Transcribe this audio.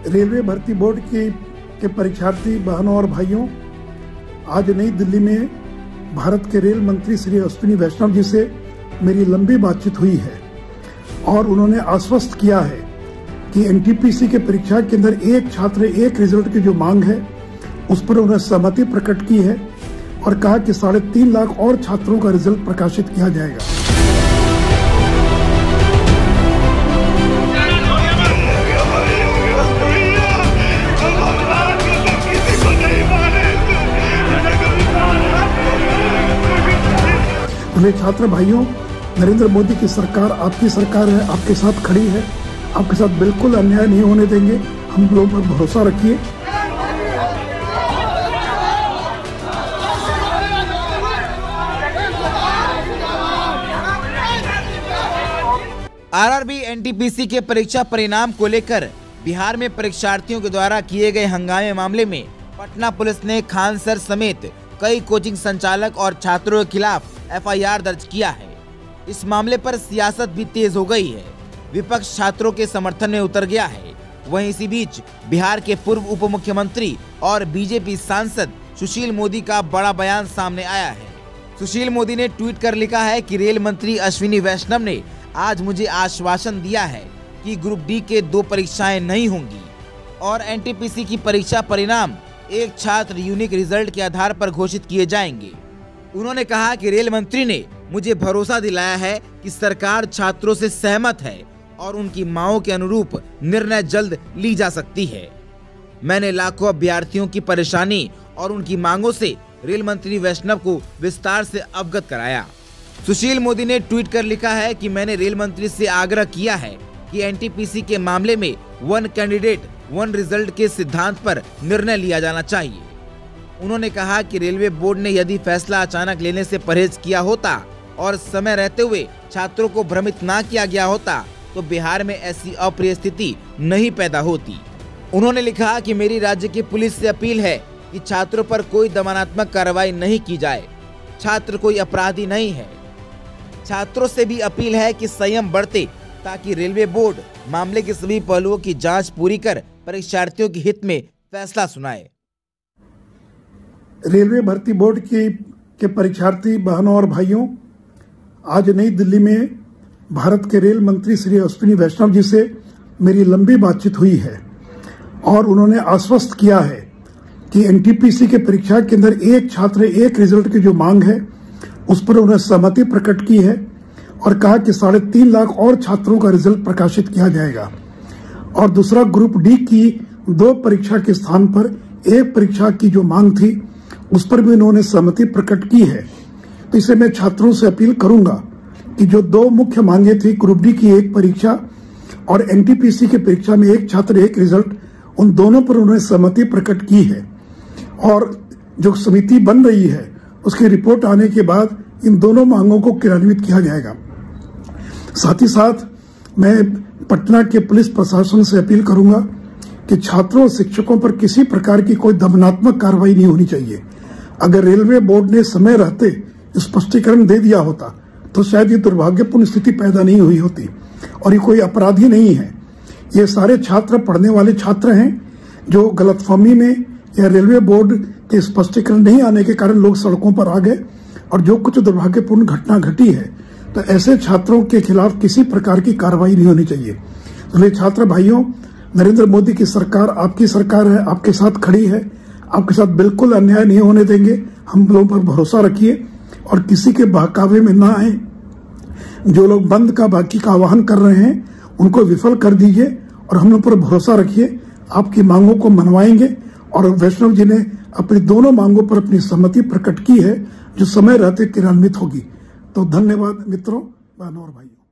Railway भर्ती board के परीक्षार्थी बहनों और भाइयों, आज नई दिल्ली में भारत के रेल मंत्री श्री अश्विनी वैष्णव जी से मेरी लंबी बातचीत हुई है और उन्होंने आश्वस्त किया है कि एनटीपीसी के परीक्षा के अंदर एक छात्र एक रिजल्ट की जो मांग है उस पर उन्होंने सहमति प्रकट की है और कहा कि 3.5 लाख और छात्रों का रिजल्ट प्रकाशित किया जाएगा। छात्र भाइयों, नरेंद्र मोदी की सरकार आपकी सरकार है, आपके साथ खड़ी है, आपके साथ बिल्कुल अन्याय नहीं होने देंगे। हम लोगों पर भरोसा रखिए। आरआरबी एनटीपीसी के परीक्षा परिणाम को लेकर बिहार में परीक्षार्थियों के द्वारा किए गए हंगामे मामले में पटना पुलिस ने खान सर समेत कई कोचिंग संचालक और छात्रों के खिलाफ एफआईआर दर्ज किया है। इस मामले पर सियासत भी तेज हो गई है। विपक्ष छात्रों के समर्थन में उतर गया है। वहीं इसी बीच बिहार के पूर्व उप मुख्यमंत्री और बीजेपी सांसद सुशील मोदी का बड़ा बयान सामने आया है। सुशील मोदी ने ट्वीट कर लिखा है कि रेल मंत्री अश्विनी वैष्णव ने आज मुझे आश्वासन दिया है कि ग्रुप डी के 2 परीक्षाएं नहीं होंगी और एनटीपीसी की परीक्षा परिणाम एक छात्र यूनिक रिजल्ट के आधार पर घोषित किए जाएंगे। उन्होंने कहा कि रेल मंत्री ने मुझे भरोसा दिलाया है कि सरकार छात्रों से सहमत है और उनकी मांगों के अनुरूप निर्णय जल्द ली जा सकती है। मैंने लाखों अभ्यर्थियों की परेशानी और उनकी मांगों से रेल मंत्री वैष्णव को विस्तार से अवगत कराया। सुशील मोदी ने ट्वीट कर लिखा है कि मैंने रेल मंत्री से आग्रह किया है कि एनटीपीसी के मामले में 1 कैंडिडेट 1 रिजल्ट के सिद्धांत पर निर्णय लिया जाना चाहिए। उन्होंने कहा कि रेलवे बोर्ड ने यदि फैसला अचानक लेने से परहेज किया होता और समय रहते हुए छात्रों को भ्रमित ना किया गया होता तो बिहार में ऐसी अप्रिय स्थिति नहीं पैदा होती। उन्होंने लिखा कि मेरी राज्य की पुलिस से अपील है कि छात्रों पर कोई दमनात्मक कार्रवाई नहीं की जाए। छात्र कोई अपराधी नहीं है। छात्रों से भी अपील है कि संयम बरते ताकि रेलवे बोर्ड मामले के सभी पहलुओं की जांच पूरी कर परीक्षार्थियों के हित में फैसला सुनाए। रेलवे भर्ती बोर्ड के परीक्षार्थी बहनों और भाइयों, आज नई दिल्ली में भारत के रेल मंत्री श्री अश्विनी वैष्णव जी से मेरी लंबी बातचीत हुई है और उन्होंने आश्वस्त किया है कि एनटीपीसी के परीक्षा के अंदर एक छात्र एक रिजल्ट की जो मांग है उस पर उन्होंने सहमति प्रकट की है और कहा कि 3.5 लाख और छात्रों का रिजल्ट प्रकाशित किया जाएगा और दूसरा ग्रुप डी की 2 परीक्षा के स्थान पर 1 परीक्षा की जो मांग थी उस पर भी उन्होंने सहमति प्रकट की है। तो इसे मैं छात्रों से अपील करूंगा कि जो 2 मुख्य मांगे थी, ग्रुप डी की 1 परीक्षा और एनटीपीसी की परीक्षा में 1 छात्र 1 रिजल्ट, उन दोनों पर उन्होंने सहमति प्रकट की है और जो समिति बन रही है उसकी रिपोर्ट आने के बाद इन दोनों मांगों को क्रियान्वित किया जाएगा। साथ ही साथ मैं पटना के पुलिस प्रशासन से अपील करूंगा कि छात्रों और शिक्षकों पर किसी प्रकार की कोई दमनात्मक कार्रवाई नहीं होनी चाहिए। अगर रेलवे बोर्ड ने समय रहते स्पष्टीकरण दे दिया होता तो शायद ये दुर्भाग्यपूर्ण स्थिति पैदा नहीं हुई होती और ये कोई अपराधी नहीं है। ये सारे छात्र पढ़ने वाले छात्र हैं जो गलतफहमी में या रेलवे बोर्ड के स्पष्टीकरण नहीं आने के कारण लोग सड़कों पर आ गए और जो कुछ दुर्भाग्यपूर्ण घटना घटी है तो ऐसे छात्रों के खिलाफ किसी प्रकार की कार्रवाई नहीं होनी चाहिए। इसलिए छात्र भाइयों, नरेंद्र मोदी की सरकार आपकी सरकार है, आपके साथ खड़ी है, आपके साथ बिल्कुल अन्याय नहीं होने देंगे। हम लोगों पर भरोसा रखिए और किसी के बहकावे में ना आए। जो लोग बंद का बाकी का आह्वान कर रहे हैं उनको विफल कर दीजिए और हम लोग पर भरोसा रखिए, आपकी मांगों को मनवाएंगे। और वैष्णव जी ने अपनी दोनों मांगों पर अपनी सहमति प्रकट की है जो समय रहते क्रियान्वित होगी। तो धन्यवाद मित्रों, बहनों और भाइयों।